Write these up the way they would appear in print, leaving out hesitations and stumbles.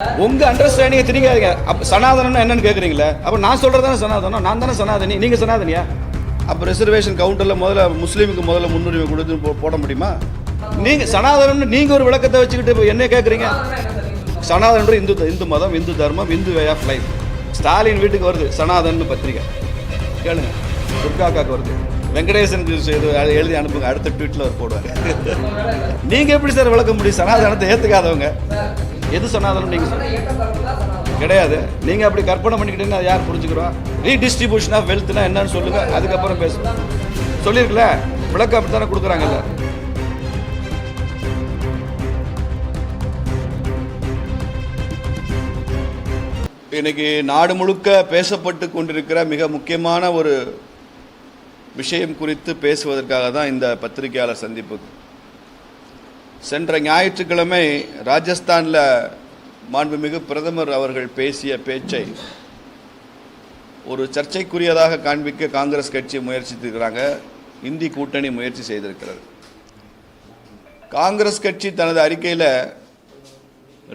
உங்க அண்டர்ஸ்டாண்டிங்கை திணிக்காதீங்க. அப்ப சனாதனம் என்னன்னு கேக்குறீங்களா? அப்ப நான் சொல்றதானே சனாதனம், நான் தானே சனாதனி, நீங்க சனாதனியா? அப்ப ரிசர்வேஷன் கவுண்டர்ல முதல்ல முஸ்லீமுக்கு முதல்ல முன்னுரிமை கொடுத்து போட முடியுமா? நீங்க சனாதனம் நீங்க ஒரு விளக்கத்தை வச்சுக்கிட்டு என்ன கேக்குறீங்க? சனாதனம் இந்து மதம், இந்து தர்மம், Hindu way of life. Stalin வீட்டுக்கு வருது சனாதன் பத்திரிகை, கேளுங்க. துர்காக்காக்கு வருது, வெங்கடேசன் எழுதி அனுப்புங்க, அடுத்த ட்வீட்ல போடுவாங்க. நீங்க எப்படி சார் விளக்க முடியும்? சனாதனத்தை ஏத்துக்காதவங்க எது சனாதனம் நீங்க கிடையாது. நீங்க அப்படி கற்பனை பண்ணிக்கிட்டீங்கன்னா யார் புரிஞ்சுக்கிறோம்? ரீடிஸ்ட்ரிபியூஷன் ஆஃப் வெல்த்னா என்னன்னு சொல்லுங்க, அதுக்கப்புறம் பேசுவோம். சொல்லிருக்கல விளக்கம் அப்படித்தானே கொடுக்குறாங்கல்ல. இன்னைக்கு நாடு முழுக்க பேசப்பட்டு கொண்டிருக்கிற மிக முக்கியமான ஒரு விஷயம் குறித்து பேசுவதற்காக தான் இந்த பத்திரிகையாளர் சந்திப்பு. சென்ற ஞாயிற்றுக்கிழமை ராஜஸ்தானில் மாண்புமிகு பிரதமர் அவர்கள் பேசிய பேச்சை ஒரு சர்ச்சைக்குரியதாக காண்பிக்க காங்கிரஸ் கட்சி முயற்சித்திருக்கிறாங்க, இந்தி கூட்டணி முயற்சி செய்திருக்கிறது. காங்கிரஸ் கட்சி தனது அறிக்கையில்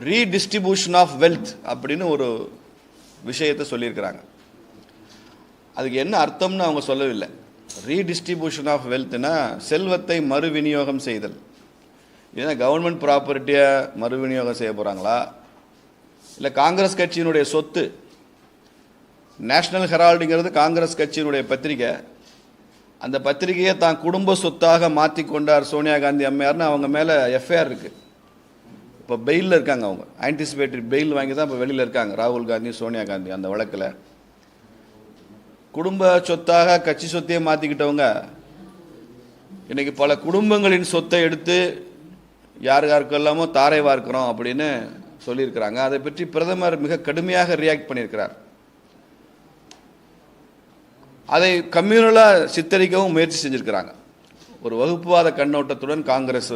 ரீடிஸ்ட்ரிபியூஷன் ஆஃப் வெல்த் அப்படின்னு ஒரு விஷயத்தை சொல்லியிருக்கிறாங்க. அதுக்கு என்ன அர்த்தம்னு அவங்க சொல்லவில்லை. ரீடிஸ்ட்ரிபியூஷன் ஆஃப் வெல்த்னா செல்வத்தை மறு விநியோகம் செய்தல். ஏன்னா கவர்மெண்ட் ப்ராப்பர்ட்டியை மறு விநியோகம் செய்ய போகிறாங்களா, இல்லை காங்கிரஸ் கட்சியினுடைய சொத்து? நேஷனல் ஹெரால்டுங்கிறது காங்கிரஸ் கட்சியினுடைய பத்திரிகை. அந்த பத்திரிகையை தான் குடும்ப சொத்தாக மாற்றி கொண்டார் சோனியா காந்தி அம்மையார்னு அவங்க மேலே எஃப்ஐஆர் இருக்குது. இப்போ பெயிலில் இருக்காங்க. அவங்க ஆன்டிசிபேட்டரி பெயில் வாங்கி தான் இப்போ வெளியில் இருக்காங்க, ராகுல் காந்தி சோனியா காந்தி. அந்த வழக்கில் குடும்ப சொத்தாக கட்சி சொத்தையே மாற்றிக்கிட்டவங்க இன்னைக்கு பல குடும்பங்களின் சொத்தை எடுத்து யார் யாருக்கெல்லாமோ தாரை வார்க்கிறோம் அப்படின்னு சொல்லியிருக்கிறாங்க. அதை பற்றி பிரதமர் மிக கடுமையாக ரியாக்ட் பண்ணியிருக்கிறார். அதை கம்யூனலாக சித்தரிக்கவும் முயற்சி செஞ்சிருக்கிறாங்க. ஒரு வகுப்புவாத கண்ணோட்டத்துடன் காங்கிரஸ்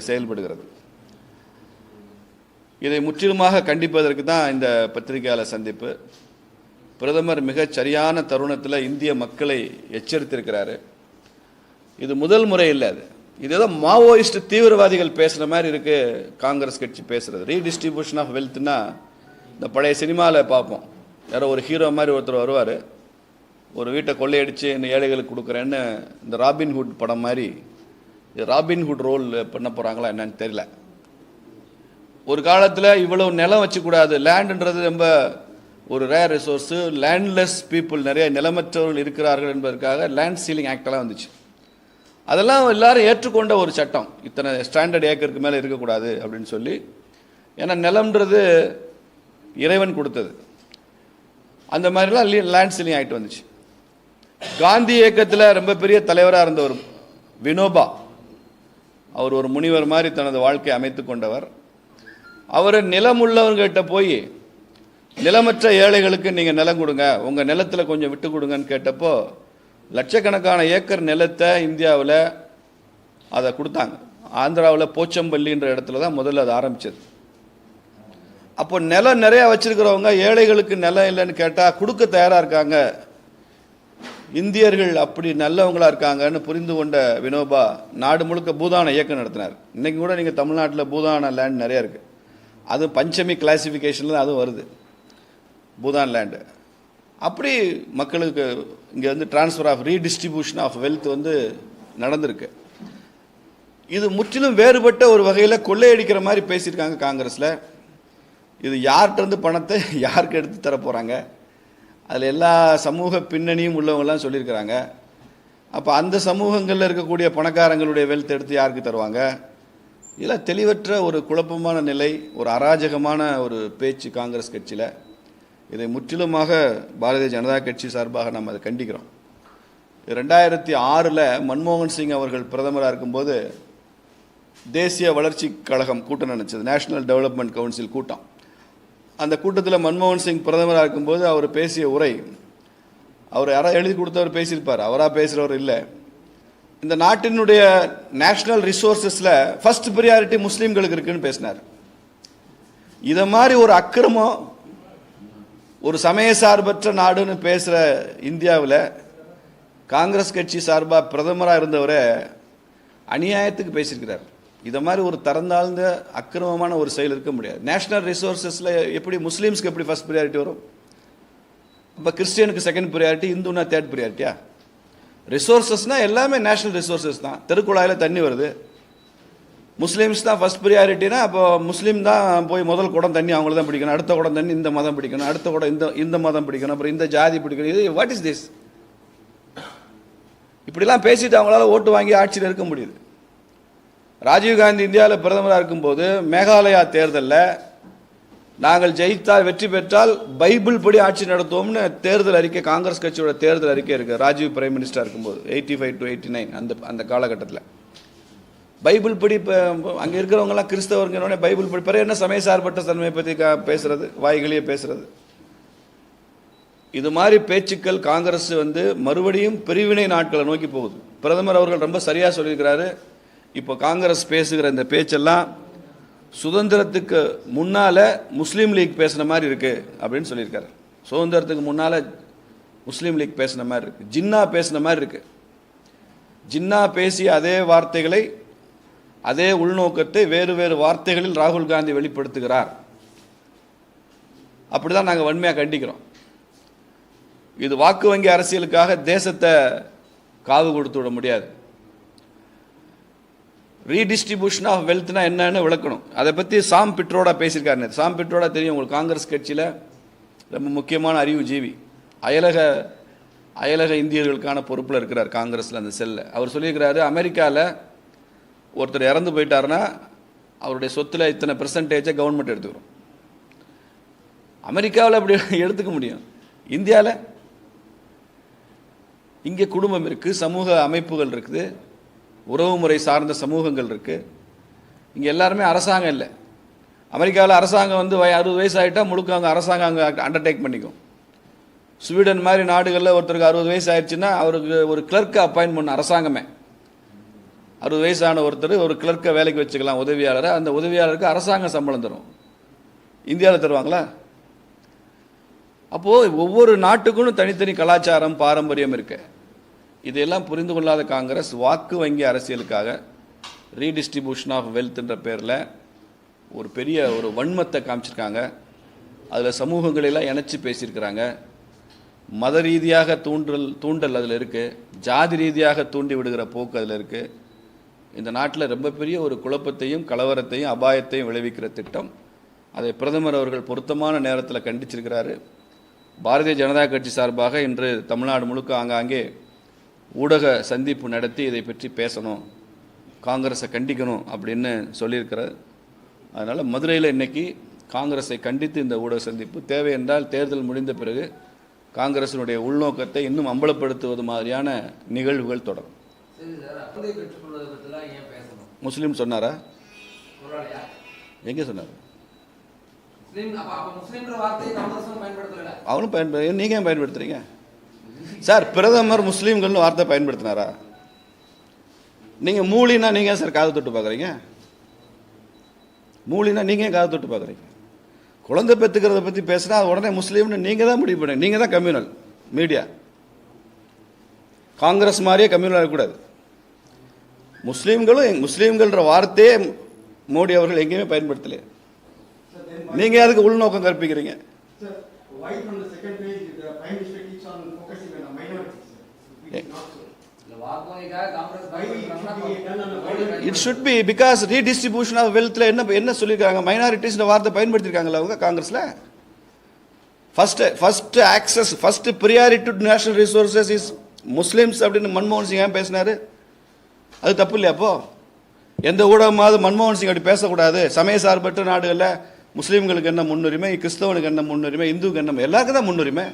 செயல்படுகிறது. இதை முற்றிலுமாக கண்டிப்பதற்கு தான் இந்த பத்திரிகையாளர் சந்திப்பு. பிரதமர் மிகச் சரியான தருணத்தில் இந்திய மக்களை எச்சரித்திருக்கிறாரு. இது முதல் முறை இல்லை. இது ஏதோ மாவோயிஸ்ட் தீவிரவாதிகள் பேசுகிற மாதிரி இருக்கு காங்கிரஸ் கட்சி பேசுறது. ரீடிஸ்ட்ரிபியூஷன் ஆஃப் வெல்த்னா இந்த பழைய சினிமாவில் பார்ப்போம், யாரோ ஒரு ஹீரோ மாதிரி ஒருத்தர் வருவார், ஒரு வீட்டை கொள்ளையடிச்சு இந்த ஏழைகளுக்கு கொடுக்குறேன்னு. இந்த ராபின்ஹுட் படம் மாதிரி ராபின்ஹுட் ரோல் பண்ண போகிறாங்களா என்னன்னு தெரியல. ஒரு காலத்தில் இவ்வளவு நிலம் வச்சுக்கூடாது, லேண்டுன்றது ரொம்ப ஒரு ரேர் ரிசோர்ஸு, லேண்ட்லெஸ் பீப்புள் நிறைய நிலமற்றவர்கள் இருக்கிறார்கள் என்பதற்காக லேண்ட் சீலிங் ஆக்டெல்லாம் வந்துச்சு. அதெல்லாம் எல்லாரும் ஏற்றுக்கொண்ட ஒரு சட்டம், இத்தனை ஸ்டாண்டர்ட் ஏக்கருக்கு மேலே இருக்கக்கூடாது அப்படின்னு சொல்லி. ஏன்னா நிலம்ன்றது இறைவன் கொடுத்தது. அந்த மாதிரிலாம் லேண்ட் சீலிங் ஆகிட்டு வந்துச்சு. காந்தி இயக்கத்தில் ரொம்ப பெரிய தலைவராக இருந்தவர் வினோபா, அவர் ஒரு முனிவர் மாதிரி தனது வாழ்க்கையை அமைத்து கொண்டவர். அவர் நிலம் உள்ளவர்கிட்ட போய் நிலமற்ற ஏழைகளுக்கு நீங்கள் நிலம் கொடுங்க, உங்கள் நிலத்தில் கொஞ்சம் விட்டு கொடுங்கன்னு கேட்டப்போ லட்சக்கணக்கான ஏக்கர் நிலத்தை இந்தியாவில் அதை கொடுத்தாங்க. ஆந்திராவில் போச்சம்பள்ளின்ற இடத்துல தான் முதல்ல அது ஆரம்பித்தது. அப்போ நிலம் நிறையா வச்சிருக்கிறவங்க ஏழைகளுக்கு நிலம் இல்லைன்னு கேட்டால் கொடுக்க தயாராக இருக்காங்க, இந்தியர்கள் அப்படி நல்லவங்களாக இருக்காங்கன்னு புரிந்து கொண்ட வினோபா நாடு முழுக்க பூதான இயக்கம் நடத்தினார். இன்றைக்கி கூட நீங்கள் தமிழ்நாட்டில் பூதான லேண்ட் நிறையா இருக்குது. அது பஞ்சமி கிளாசிஃபிகேஷனில் அதுவும் வருது, பூதான் லேண்டு. அப்படி மக்களுக்கு இங்கே transfer of redistribution of wealth நடந்திருக்கு. இது முற்றிலும் வேறுபட்ட ஒரு வகையில் கொள்ளையடிக்கிற மாதிரி பேசியிருக்காங்க காங்கிரஸில். இது யார்கிட்ட பணத்தை யாருக்கு எடுத்து தர போகிறாங்க, அதில் எல்லா சமூக பின்னணியும் உள்ளவங்களாம் சொல்லியிருக்கிறாங்க. அப்போ அந்த சமூகங்களில் இருக்கக்கூடிய பணக்காரங்களுடைய வெல்த் எடுத்து யாருக்கு தருவாங்க? இதெல்லாம் தெளிவற்ற ஒரு குழப்பமான நிலை, ஒரு அராஜகமான ஒரு பேச்சு காங்கிரஸ் கட்சியில். இதை முற்றிலுமாக பாரதிய ஜனதா கட்சி சார்பாக நம்ம அதை கண்டிக்கிறோம். 2006 மன்மோகன் சிங் அவர்கள் பிரதமராக இருக்கும்போது தேசிய வளர்ச்சி கழகம் கூட்டம் நினைச்சது, நேஷனல் டெவலப்மெண்ட் கவுன்சில் கூட்டம். அந்த கூட்டத்தில் மன்மோகன் சிங் பிரதமராக இருக்கும்போது அவர் பேசிய உரை, அவர் யாராவது எழுதி கொடுத்தவர் பேசியிருப்பார், அவராக பேசுகிறவர் இல்லை. இந்த நாட்டினுடைய நேஷனல் ரிசோர்ஸஸில் ஃபர்ஸ்ட் ப்ரியாரிட்டி முஸ்லீம்களுக்கு இருக்குன்னு பேசினார். இதை மாதிரி ஒரு அக்கிரமம், ஒரு சமய சார்பற்ற நாடுன்னு பேசுகிற இந்தியாவில் காங்கிரஸ் கட்சி சார்பாக பிரதமராக இருந்தவரை அநியாயத்துக்கு பேசியிருக்கிறார். இதை மாதிரி ஒரு தரந்தாழ்ந்த அக்கிரமமான ஒரு செயல் இருக்க முடியாது. நேஷனல் ரிசோர்ஸஸில் எப்படி முஸ்லீம்ஸ்க்கு எப்படி ஃபர்ஸ்ட் ப்ரியாரிட்டி வரும்? இப்போ கிறிஸ்டியனுக்கு செகண்ட் ப்ரியாரிட்டி, இந்துனா தேர்ட் ப்ரியாரிட்டியா? ரிசோர்ஸஸ்னால் எல்லாமே நேஷனல் ரிசோர்ஸஸ் தான். தெருக்குழாயில் தண்ணி வருது, முஸ்லீம்ஸ் தான் ஃபர்ஸ்ட் ப்ரியாரிட்டினா அப்போ முஸ்லீம் தான் போய் முதல் குடம் தண்ணி அவங்கள தான் பிடிக்கணும், அடுத்த குடம் தண்ணி இந்த மதம் பிடிக்கணும், அடுத்த குடம் இந்த மதம் பிடிக்கணும், அப்புறம் இந்த ஜாதி பிடிக்கணும். இது வாட் இஸ் திஸ்? இப்படிலாம் பேசிட்டு அவங்களால ஓட்டு வாங்கி ஆட்சியில் இருக்க முடியுது. ராஜீவ்காந்தி இந்தியாவில் பிரதமராக இருக்கும்போது மேகாலயா தேர்தலில் நாங்கள் ஜெயித்தால் வெற்றி பெற்றால் பைபிள் படி ஆட்சி நடத்துவோம்னு தேர்தல் அறிக்கை, காங்கிரஸ் கட்சியோட தேர்தல் அறிக்கை இருக்குது. ராஜீவ் பிரைம் மினிஸ்டர் இருக்கும்போது 85 to 89 அந்த காலகட்டத்தில் பைபிள் படி. இப்போ அங்கே இருக்கிறவங்கலாம் கிறிஸ்தவர்களோட பைபிள் படி பிறகு என்ன சமய சார்பற்ற தன்மையை பற்றி பேசுறது, வாய்களையே பேசுறது. இது மாதிரி பேச்சுக்கள் காங்கிரஸ் மறுபடியும் பிரிவினை நாட்களை நோக்கி போகுது. பிரதமர் அவர்கள் ரொம்ப சரியாக சொல்லியிருக்கிறாரு. இப்போ காங்கிரஸ் பேசுகிற இந்த பேச்செல்லாம் சுதந்திரத்துக்கு முன்னால் முஸ்லீம் லீக் பேசின மாதிரி இருக்கு அப்படின்னு சொல்லியிருக்காரு. சுதந்திரத்துக்கு முன்னால் முஸ்லீம் லீக் பேசின மாதிரி இருக்கு, ஜின்னா பேசின மாதிரி இருக்கு. ஜின்னா பேசிய அதே வார்த்தைகளை, அதே உள்நோக்கத்தை வேறு வேறு வார்த்தைகளில் ராகுல் காந்தி வெளிப்படுத்துகிறார். அப்படிதான் நாங்கள் வன்மையாக கண்டிக்கிறோம். இது வாக்கு வங்கி அரசியலுக்காக தேசத்தை காவு கொடுத்து விட முடியாது. ரீடிஸ்ட்ரிபியூஷன் ஆஃப் வெல்த்னா என்னன்னு விளக்கணும். அதை பற்றி சாம் பிட்ரோடா பேசியிருக்காரு. சாம் பிட்ரோடா தெரியும் உங்களுக்கு, காங்கிரஸ் கட்சியில் ரொம்ப முக்கியமான அறிவுஜீவி, அயலக இந்தியர்களுக்கான பொறுப்பில் இருக்கிறார் காங்கிரஸில் அந்த செல்ல. அவர் சொல்லியிருக்கிறாரு, அமெரிக்காவில் ஒருத்தர் இறந்து போயிட்டாருன்னா அவருடைய சொத்தில் இத்தனை பெர்சன்டேஜை கவர்மெண்ட் எடுத்துக்கிறோம். அமெரிக்காவில் அப்படி எடுத்துக்க முடியும். இந்தியாவில் இங்கே குடும்பம் இருக்குது, சமூக அமைப்புகள் இருக்குது, உறவுமுறை சார்ந்த சமூகங்கள் இருக்குது. இங்கே எல்லாருமே அரசாங்கம் இல்லை. அமெரிக்காவில் அரசாங்கம் 60 வயசு ஆகிட்டா முழுக்க அவங்க அரசாங்கம் அங்கே அண்டர்டேக் பண்ணிக்கும். ஸ்வீடன் மாதிரி நாடுகளில் ஒருத்தருக்கு 60 வயசு ஆயிடுச்சுன்னா அவருக்கு ஒரு கிளர்க்கை அப்பாயின்ட் பண்ண அரசாங்கமே. 60 வயசான ஒருத்தர் ஒரு கிளர்க்கை வேலைக்கு வச்சுக்கலாம், உதவியாளரை. அந்த உதவியாளருக்கு அரசாங்கம் சம்பளம் தரும். இந்தியாவில் தருவாங்களா? அப்போது ஒவ்வொரு நாட்டுக்கும் தனித்தனி கலாச்சாரம், பாரம்பரியம் இருக்கு. இதையெல்லாம் புரிந்து கொள்ளாத காங்கிரஸ் வாக்கு வங்கி அரசியலுக்காக ரீடிஸ்ட்ரிபியூஷன் ஆஃப் வெல்த்ன்ற பேரில் ஒரு பெரிய ஒரு வன்மத்தை காமிச்சிருக்காங்க. அதில் சமூகங்களெல்லாம் இணைச்சி பேசியிருக்கிறாங்க. மத ரீதியாக தூண்டல் அதில் இருக்குது, ஜாதி ரீதியாக தூண்டி விடுகிற போக்கு அதில் இருக்குது. இந்த நாட்டில் ரொம்ப பெரிய ஒரு குழப்பத்தையும் கலவரத்தையும் அபாயத்தையும் விளைவிக்கிற திட்டம். அதை பிரதமர் அவர்கள் பொருத்தமான நேரத்தில் கண்டிச்சிருக்கிறாரு. பாரதிய ஜனதா கட்சி சார்பாக இன்று தமிழ்நாடு முழுக்க ஆங்காங்கே ஊடக சந்திப்பு நடத்தி இதை பற்றி பேசணும், காங்கிரஸை கண்டிக்கணும் அப்படின்னு சொல்லியிருக்கிறார். அதனால் மதுரையில் இன்னைக்கு காங்கிரஸை கண்டித்து இந்த ஊடக சந்திப்பு தேவை என்றால் தேர்தல் முடிந்த பிறகு காங்கிரசினுடைய உள்நோக்கத்தை இன்னும் அம்பலப்படுத்துவது மாதிரியான நிகழ்வுகள் தொடரும். முஸ்லீம் சொன்னாரா? எங்கே சொன்னார்? அவனும் பயன்படுத்த, நீங்க ஏன் பயன்படுத்துறீங்க சார்? பிரதமர் முஸ்லீம்கள்னு வார்த்தை பயன்படுத்தினாரா? நீங்க மூலினா நீங்க சார் காது தொட்டு பார்க்குறீங்க? மூலினா நீங்க ஏன் காது தொட்டு பார்க்குறீங்க? குழந்தை பெற்றுக்கிறத பற்றி பேசுனா உடனே முஸ்லீம்னு நீங்க தான் முடிவு பண்ணுங்க. நீங்க தான் கம்யூனல் மீடியா. காங்கிரஸ் மாதிரியே கம்யூனல் இருக்கக்கூடாது. முஸ்லீம்கள்ன்ற வார்த்தையே மோடி அவர்கள் எங்கேயுமே பயன்படுத்தலையே. நீங்க அதுக்கு உள்நோக்கம் கற்பிக்கிறீங்க. It should be because redistribution of wealth ல என்ன சொல்லிருக்காங்க? மைனாரிட்டிஸ் வார்த்தை பயன்படுத்திருக்காங்களா அவங்க காங்கிரஸ்ல? First access, first priority to national resources is Muslims அப்படின்னு மன்மோகன் சிங் ஏன் பேசினாரு? அது தப்பு இல்லையா? அப்போ எந்த ஊடகமாவது மன்மோகன் சிங் அப்படி பேசக்கூடாது. சமய சார்பற்ற நாடுகளில் முஸ்லீம்களுக்கு என்ன முன்னுரிமை, கிறிஸ்தவனுக்கு என்ன முன்னுரிமை, இந்துக்கு என்ன, எல்லாருக்கும் தான் முன்னுரிமை.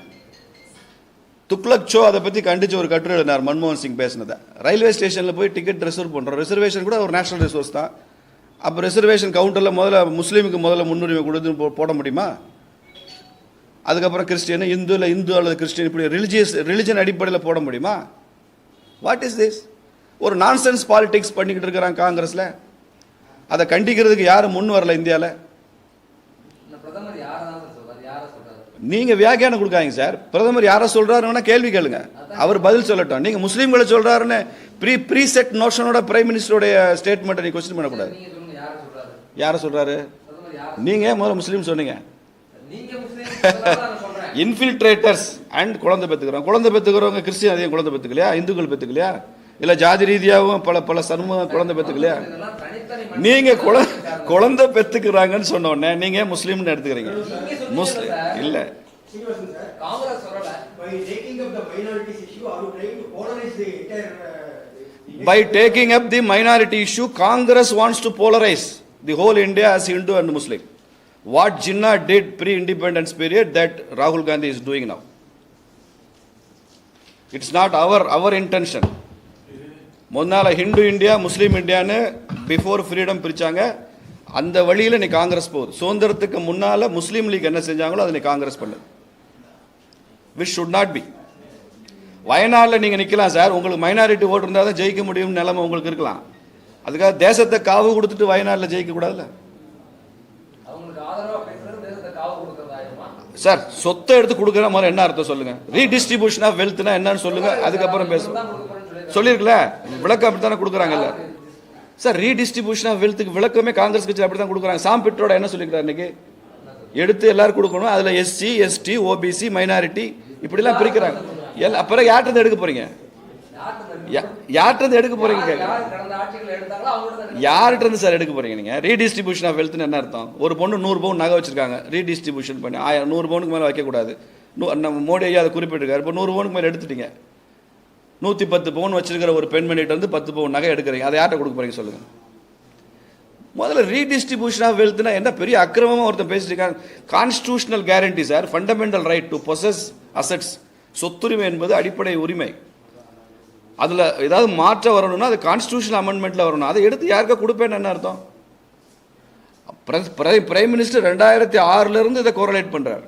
துக்ளக் ஷோ அதை பற்றி கண்டிச்சு ஒரு கட்டுரை எழுதினார் மன்மோகன் சிங் பேசினதை. ரயில்வே ஸ்டேஷனில் போய் டிக்கெட் ரிசர்வ் பண்ணுறோம். ரிசர்வேஷன் கூட ஒரு நேஷனல் ரிசோர்ஸ் தான். அப்போ ரிசர்வேஷன் கவுண்டரில் முதல்ல முஸ்லீமுக்கு முதல்ல முன்னுரிமை கொடுத்து போட முடியுமா? அதுக்கப்புறம் கிறிஸ்டியன், இந்து இல்லை இந்து அல்லது கிறிஸ்டியன், இப்படி ரிலிஜன் அடிப்படையில் போட முடியுமா? What is this? ஒரு நான்சென்ஸ் பாலிடிக்ஸ் பண்ணிக்கிட்டு இருக்கிறாங்க காங்கிரஸில். அதை கண்டிக்கிறதுக்கு யாரும் முன் வரல இந்தியாவில். நீங்க வியாக்கியானம் கொடுக்காங்க சார். பிரதமர் யாரை சொல்றாருன்னா கேள்வி கேளுங்க, அவர் பதில் சொல்லட்டும். நீங்க முஸ்லீம்களை சொல்றாருன்னு ப்ரீ செட் நோஷனோட பிரைம் மினிஸ்டருடைய ஸ்டேட்மெண்ட்டை நீ கொஸ்டின் பண்ணக்கூடாது. யாரை சொல்றாரு? நீங்க முதல்ல முஸ்லீம் சொன்னீங்க. இன்ஃபில்ட்ரேட்டர்ஸ் அண்ட் குழந்தை பெற்றுக்கிறவங்க கிறிஸ்டியன் அதிகம் குழந்தை பெற்றுக்கலையா, இந்துக்கள் பெற்றுக்கலையா, இல்ல ஜாதி ரீதியாகவும் பல சமூக குழந்தை பெற்றுக்கலையா? நீங்க குழந்தை பெற்றுக்கிறாங்கன்னு சொன்ன உடனே நீங்க முஸ்லீம்னு எடுத்துக்கிறீங்க. முஸ்லீம் இல்ல. By taking up the minority issue, Congress wants to polarize the whole India as Hindu and Muslim. What Jinnah did pre-independence period, that Rahul Gandhi is doing now. It's not our intention. முன்னால Hindu India முஸ்லீம் இந்தியான்னு before freedom பிரிச்சாங்க. அந்த வழியில் நீ காங்கிரஸ் போகுது. சுதந்திரத்துக்கு முன்னால முஸ்லீம் league என்ன செஞ்சாங்களோ அதை நீ காங்கிரஸ் பண்ணுது. which should not be. வயநாட்டில் நீங்க நிக்கலாம் சார், உங்களுக்கு மைனாரிட்டி ஓட்டு இருந்தால் தான் ஜெயிக்க முடியும் நிலைமை உங்களுக்கு இருக்கலாம். அதுக்காக தேசத்தை காவு கொடுத்துட்டு வயநாட்டில் ஜெயிக்க கூடாதுல்ல சார். சொத்தை எடுத்து கொடுக்குற மாதிரி என்ன அர்த்தம் சொல்லுங்க? ரீடிஸ்ட்ரிபியூஷன் ஆஃப் வெல்த்னா என்னன்னு சொல்லுங்க, அதுக்கப்புறம் பேசுவோம். சொல்லிருக்கல விளக்கம் அப்படித்தானே கொடுக்குறாங்கல்ல சார். ரீடிஸ்ட்ரிபியூஷன் ஆஃப் வெல்த்துக்கு விளக்கமே காங்கிரஸ் கட்சி அப்படித்தான் கொடுக்குறாங்க. சாம் பிட்ரோட என்ன சொல்லிக்கிறார் இன்னைக்கு? எடுத்து எல்லாரும் கொடுக்கணும், அதுல எஸ்சி எஸ்டி ஓபிசி மைனாரிட்டி இப்படிலாம் பிரிக்கிறாங்க. அப்புறம் யார்கிட்ட எடுக்க போறீங்க? யார்கிட்ட எடுக்க போறீங்க? யார்கிட்ட இருந்து சார் எடுக்க போறீங்க நீங்க? ரீடிஸ்ட்ரிபியூஷன் ஆஃப் வெல்த்னு என்ன அர்த்தம்? ஒரு பொண்ணு 100 பவுன் நகை வச்சிருக்காங்க, ரீடிஸ்ட்ரிபியூஷன் பண்ணி 100 பவுனுக்கு மேல வைக்க கூடாது. நம்ம மோடி ஐயா அதை குறிப்பிட்டிருக்காரு. இப்போ 100 பவுனுக்கு மேல எடுத்துட்டீங்க. 110 பவுன் வச்சிருக்கிற ஒரு பெண்மணிகிட்ட வந்து 10 பவுன் நகை எடுக்கிறீங்க, அதை யார்கிட்ட கொடுக்க போறீங்க சொல்லுங்க? முதல்ல ரீடிஸ்ட்ரிபியூஷன் ஆஃப் வெல்த்னா என்ன பெரிய அக்கிரமமா ஒருத்தன் பேசிட்டு இருக்காங்க. Constitutional guarantee sir, fundamental right to possess assets. சொத்துரிமை என்பது அடிப்படை உரிமை. அதுல ஏதாவது மாற்றம் வரணும்னா அது கான்ஸ்டிடியூஷன் அமெண்ட்மெண்ட்ல வரணும். அதை எடுத்து யாருக்கா கொடுப்பேன்னு என்ன அர்த்தம்? பிரைம் மினிஸ்டர் 2006 இருந்து இதை கோரலேட் பண்றாரு.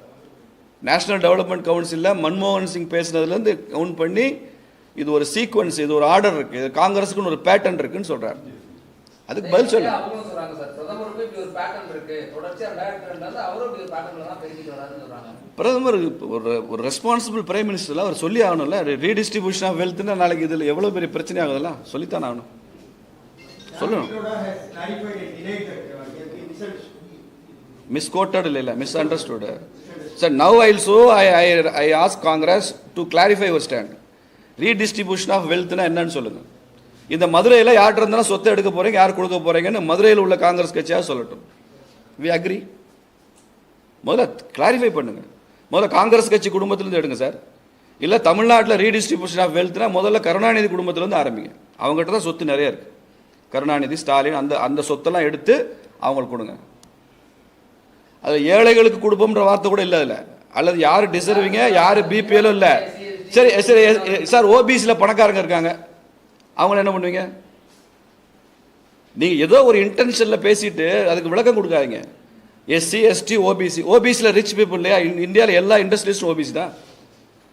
நேஷனல் டெவலப்மெண்ட் கவுன்சில்ல மன்மோகன் சிங் பேசினதுல இருந்து கவுண்ட் பண்ணி இது ஒரு சீக்வன்ஸ், இது ஒரு ஆர்டர் இருக்கு, இது காங்கிரஸுக்கு ஒரு பேட்டர்ன் இருக்குன்னு சொல்றாரு. அதுக்கு பதில் சொல்லுங்க. பிரதமர் ஒரு ரெஸ்பான்சிபிள் பிரைம் மினிஸ்டர்ல அவர் சொல்லி ஆகணும்ல. ரீடிஸ்ட்ரிபியூஷன் ஆஃப் வெல்த்னா நாளைக்கு இதுல எவ்வளவு பெரிய பிரச்சனை ஆகுதுலாம் சொல்லித்தான் ஆகணும். சொல்லணும். மிஸ்கோட்டட் இல்ல misunderstood sir. Now I ask Congress to clarify your stand. Redistribution of வெல்த்னா என்னன்னு சொல்லுங்க. இந்த மதுரையில் யார்கிட்ட இருந்தாலும் சொத்தை எடுக்க போறீங்க, யார் கொடுக்க போறீங்கன்னு மதுரையில் உள்ள காங்கிரஸ் கட்சியாக சொல்லட்டும். We agri. முதல்ல கிளாரிஃபை பண்ணுங்க. முதல்ல காங்கிரஸ் கட்சி குடும்பத்திலிருந்து எடுங்க சார். இல்லை தமிழ்நாட்டில் ரீடிஸ்ட்ரிபியூஷன் ஆஃப் வெல்த்னா முதல்ல கருணாநிதி குடும்பத்திலேருந்து ஆரம்பிங்க. அவங்ககிட்ட தான் சொத்து நிறைய இருக்கு. கருணாநிதி ஸ்டாலின் அந்த சொத்தெல்லாம் எடுத்து அவங்களுக்கு கொடுங்க. அது ஏழைகளுக்கு கொடுப்போம்ன்ற வார்த்தை கூட இல்லை அதில். அல்லது யார் டிசர்விங்க யார் பிபிஎலும் இல்லை. சரி சரி சார், ஓபிசியில் பணக்காரங்க இருக்காங்க, அவங்க என்ன பண்ணுவீங்க? நீங்க ஏதோ ஒரு இன்டென்ஷன்ல பேசிட்டு அதுக்கு விளக்கம் கொடுக்காதீங்க. SC ST OBC. ஓபிசியில் ரிச் பீப்புள் இல்லையா? இந்தியாவில் எல்லா இண்டஸ்ட்ரியலிஸ்டும் ஓபிசி தான்,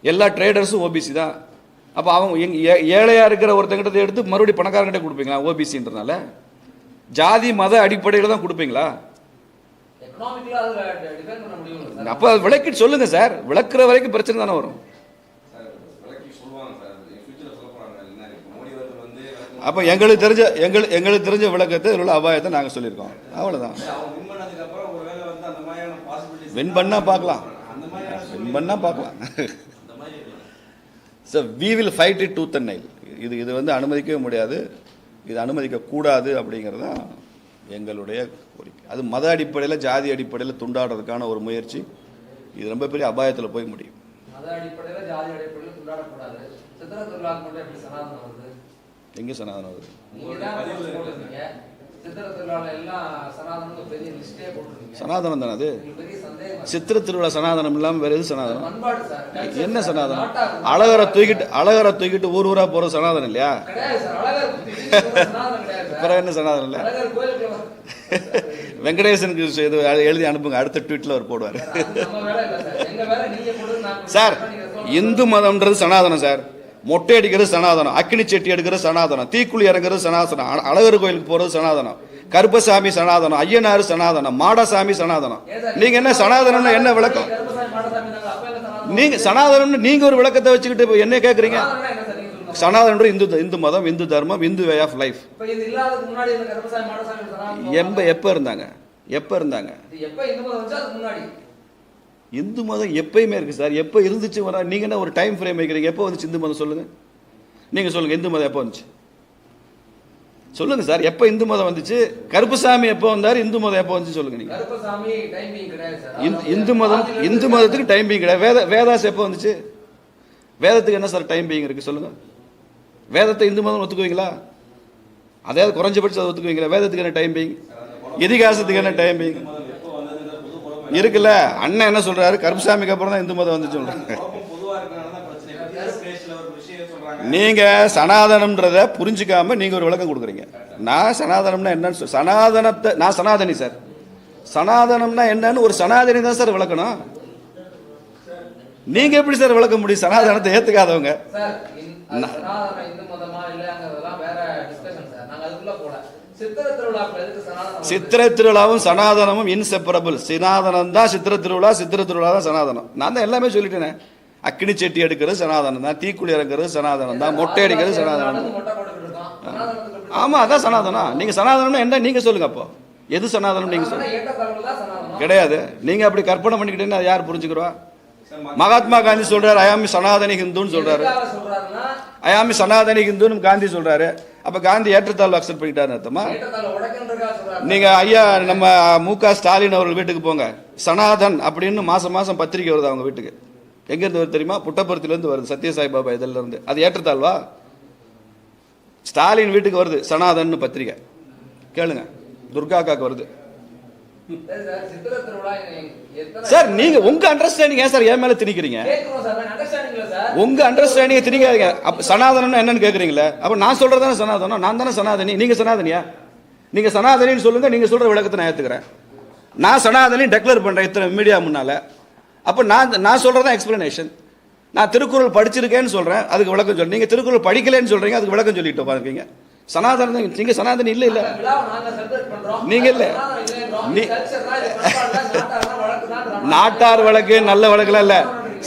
எல்லா ட்ரேடர்ஸும் ஓபிசி தான். அப்போ அவங்க ஏழையா இருக்கிற ஒருத்தங்கிட்ட எடுத்து மறுபடியும் பணக்காரங்கிட்ட கொடுப்பீங்களா? ஓபிசின்றதுனால ஜாதி மத அடிப்படையில் தான் கொடுப்பீங்களா? அப்போ விளக்கிட்டு சொல்லுங்க சார். விளக்குற வரைக்கும் பிரச்சனை தானே வரும். அப்போ எங்களுக்கு தெரிஞ்ச விளக்கத்தை உள்ள அபாயத்தை நாங்கள் சொல்லியிருக்கோம். அவ்வளோதான். வின் பண்ணா பார்க்கலாம். So we will fight it tooth and nail. இது வந்து அனுமதிக்கவே முடியாது, இது அனுமதிக்க கூடாது அப்படிங்கிறது தான் எங்களுடைய கோரிக்கை. அது மத அடிப்படையில் ஜாதி அடிப்படையில் துண்டாடுறதுக்கான ஒரு முயற்சி. இது ரொம்ப பெரிய அபாயத்தில் போய் முடியும். மத அடிப்படையில் ஜாதி அடிப்படையில் துண்டாடக்கூடாது. சித்திர திருவிழாக்கு மட்டும் எப்படி சனாதனம் வருது? எங்க சனாதனம் வருது? சனாதனம் தானே அது. சித்திர திருவிழா சனாதனம் இல்லாம வேற எது சனாதனம்? என்ன சனாதனம்? அழகரை தூக்கிட்டு ஊர் ஊரா போற சனாதனம் இல்லையா? அப்புறம் என்ன சனாதனம் இல்ல? வெங்கடேசனுக்கு எழுதி அனுப்புங்க, அடுத்த ட்வீட்ல அவர் போடுவார். சார், இந்து மதம்ன்றது சனாதனம் சார். மொட்டை அடிக்கிறது சனாதனம், அக்கினி செட்டி எடுக்கிறது சனாதனம், தீக்குழி இறங்குறது சனாதனம், அழகர் கோயிலுக்கு போறது சனாதனம். கருப்பசாமி சனாதனம், ஐயனார் சனாதனம், மாடசாமி சனாதனம். நீங்க என்ன சனாதனம்னு என்ன விளக்கம்? நீங்க சனாதனம்னு நீங்க ஒரு விளக்கத்தை வச்சுக்கிட்டு என்ன கேட்குறீங்க? சனாதனம் இந்து மதம், இந்து தர்மம், இந்து வே ஆஃப் லைஃப். எப்ப இருந்தாங்க? இந்து மதம் எப்பயுமே இருக்கு சார். எப்போ இருந்துச்சு வர நீங்க என்ன ஒரு டைம் ஃப்ரேம் வைக்கிறீங்க? எப்போ வந்துச்சு இந்து மதம் சொல்லுங்க. நீங்க சொல்லுங்க, இந்து மதம் எப்போ வந்துச்சு சொல்லுங்க சார். எப்போ இந்து மதம் வந்துச்சு? கருப்பசாமி எப்போ வந்தார்? இந்து மதம் எப்போ வந்துச்சு சொல்லுங்க. நீங்க இந்து மதத்துக்கு டைம் பீங் கிடையாது. வேதாஸ் எப்போ வந்துச்சு? வேதத்துக்கு என்ன சார் டைம் பீங் இருக்கு சொல்லுங்க. வேதத்தை இந்து மதம் ஒத்துக்குவீங்களா? அதாவது குறைஞ்சபட்சம் அதை ஒத்துக்குவீங்களா? வேதத்துக்கு என்ன டைம் பீங்? இதிகாசத்துக்கு என்ன டைம் பீங் இருக்குல்ல? அண்ணன் என்ன சொல்றாரு? கருப்பசாமிக்கு அப்புறம் தான் இந்து மதம் வந்து சொல்றாங்க. நீங்க சனாதனம்ன்றத புரிஞ்சுக்காம நீங்க ஒரு விளக்கம் கொடுக்குறீங்க. நான் சனாதனம்னா என்னன்னு சனாதனத்தை நான் சனாதனி சார். சனாதனம்னா என்னன்னு ஒரு சனாதனி தான் சார் விளக்கணும். நீங்க எப்படி சார் விளக்க முடியும் சனாதனத்தை ஏத்துக்காதவங்க? சித்திரை திருவிழாவும் சனாதனமும் இன்செப்பரபிள். சனாதனம் தான் சித்திரை திருவிழா, சித்திரை திருவிழா தான் சனாதனம். நான் தான் எல்லாமே சொல்லிட்டேனே. அக்கினி செட்டி எடுக்கிறது சனாதனம் தான், தீக்குழி இறங்குறது சனாதனம் தான், மொட்டை அடிக்கிறது சனாதனம். ஆமா, அதான் சனாதனம். நீங்க சனாதனம்னா என்ன நீங்க சொல்லுங்க. அப்போ எது சனாதனம் நீங்க சொல்லுங்க. கிடையாது. நீங்க அப்படி கற்பனை பண்ணிக்கிட்டீங்கன்னா யார் புரிஞ்சுக்கிறோம்? மகாத்மா காந்தி சொல்றாரு ஐயாமி சனாதனி ஹிந்துன்னு சொல்றாரு. ஐயாமி சனாதனி ஹிந்துன்னு காந்தி சொல்றாரு. அப்ப காந்தி ஏற்றத்தாழ்வு அக்செப்ட் பண்ணிட்டாரு அர்த்தமா? நீங்க ஐயா நம்ம மு.க. ஸ்டாலின் அவர்கள் வீட்டுக்கு போங்க. சனாதன் அப்படின்னு மாசம் மாசம் பத்திரிகை வருது அவங்க வீட்டுக்கு. எங்க இருந்து வருது தெரியுமா? புட்டபர்த்தில இருந்து வருது, சத்யசாய் பாபா இதெல்லாம் இருந்து. அது ஏற்றத்தாழ்வா? ஸ்டாலின் வீட்டுக்கு வருது சனாதன் பத்திரிகை. கேளுங்க, துர்காக்காக்கு வருது. சார் நீங்க உங்க அண்டர்ஸ்டாண்டிங் ஏன் சார் என் மேல திணிக்கிறீங்க? உங்க அண்டர்ஸ்டாண்டிங் திணிக்காதீங்க. சனாதனம் என்னன்னு கேக்குறீங்களே, அப்ப நான் சொல்றதானே சனாதனம். நான் தானே சனாதனி. நீங்க சனாதனியா? நீங்க சனாதனின்னு சொல்லுங்க. நீங்க சொல்ற விளக்கத்தை நான் ஏத்துக்கிறேன். நான் சனாதனி டெக்ளேர் பண்றேன் இத்தனை மீடியா முன்னால. அப்ப நான் சொல்றதான் எக்ஸ்பிளனேஷன். நான் திருக்குறள் படிச்சிருக்கேன்னு சொல்றேன், அதுக்கு விளக்கம் சொல்றேன். நீங்க திருக்குறள் படிக்கலன்னு சொல்றீங்க, அதுக்கு விளக்கம் சொல்லிட்டு பாருங்க. சனாதனம் நீங்க சனாதனி இல்ல இல்ல நீங்க இல்ல. நாட்டார் வழக்கு நல்ல வழக்குலாம் இல்ல.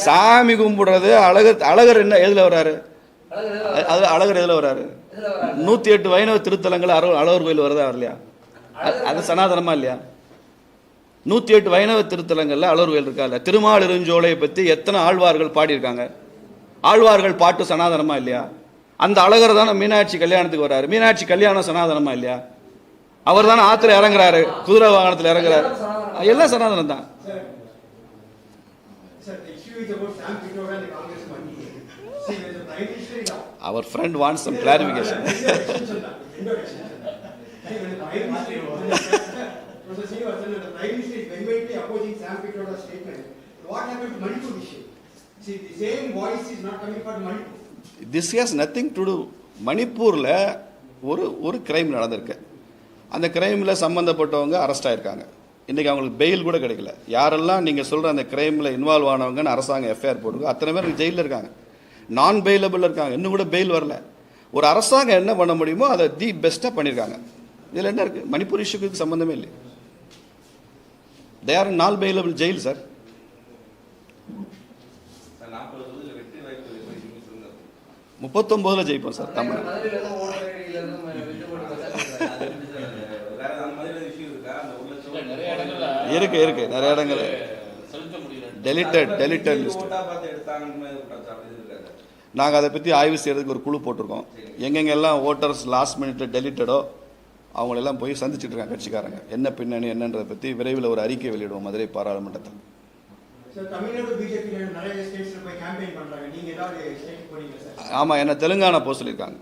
சாமி கும்பிடுறது அழகர் என்ன எதுல வர்றாரு? அது அழகர் எதுல வர்றாரு? 108 வைணவ திருத்தலங்கள் அழகர் கோயில் வருதா வரலையா? அது சனாதனமா இல்லையா? 108 வைணவ திருத்தலங்கள்ல அழகர் கோயில் இருக்கா இல்ல? திருமாலிருஞ்சோலையை பத்தி எத்தனை ஆழ்வார்கள் பாடியிருக்காங்க? ஆழ்வார்கள் பாட்டு சனாதனமா இல்லையா? அந்த அழகர் தானே மீனாட்சி கல்யாணத்துக்கு வர்றாரு. மீனாட்சி கல்யாணம் சனாதனமா இல்லையா? அவர் தானே ஆத்துல இறங்குறாரு, குதிரை வாகனத்தில் இறங்குறாரு. எல்லாம் சனாதனம் தான். Our friend wants some clarification. This has nothing to do. மணிப்பூரில் ஒரு கிரைம் நடந்திருக்கு. அந்த கிரைமில் சம்மந்தப்பட்டவங்க அரெஸ்ட் ஆயிருக்காங்க. இன்றைக்கி அவங்களுக்கு பெயில் கூட கிடைக்கல. யாரெல்லாம் நீங்கள் சொல்கிற அந்த கிரைமில் இன்வால்வ் ஆனவங்கன்னு அரசாங்கம் எஃப்ஐஆர் போட்டுருக்கு. அத்தனை பேர் ஜெயிலில் இருக்காங்க, நான் பெயிலபிள் இருக்காங்க. இன்னும் கூட பெயில் வரல. ஒரு அரசாங்கம் என்ன பண்ண முடியுமோ அதை தி பெஸ்ட்டாக பண்ணியிருக்காங்க. இதில் என்ன இருக்குது? மணிப்பூர் இஷ்யூக்கு சம்மந்தமே இல்லை. தே ஆர் நான் பெயிலபிள் ஜெயில் சார். 39 ஜெயிப்போம் சார் தமிழ். இருக்கு நிறைய இடங்கள் டெலிட்டட் லிஸ்ட். நாங்கள் அதை பற்றி ஆய்வு செய்யறதுக்கு ஒரு குழு போட்டிருக்கோம். எங்கெங்கெல்லாம் ஓட்டர்ஸ் லாஸ்ட் மினிட்ல டெலிட்டடோ அவங்களெல்லாம் போய் சந்திச்சுட்டு இருக்காங்க கட்சிக்காரங்க. என்ன பின்னணி என்னன்றதை பற்றி விரைவில் ஒரு அறிக்கை வெளியிடுவோம் மதுரை பாராளுமன்றத்தில். ஆமாம், என்ன தெலுங்கானா போக சொல்லியிருக்காங்க.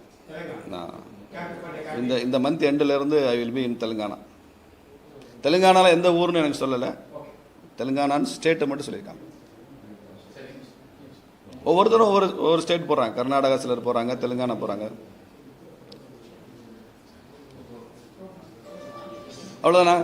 இந்த மந்த் எண்டிலிருந்து I will be in Telangana. தெலுங்கானாவில் எந்த ஊர்னு எனக்கு சொல்லலை, தெலுங்கானான்னு ஸ்டேட்டை மட்டும் சொல்லியிருக்காங்க. ஒவ்வொருத்தரும் ஒவ்வொரு ஸ்டேட் போகிறாங்க. கர்நாடகா சிலர் போகிறாங்க, தெலுங்கானா போகிறாங்க. அவ்வளோதானா?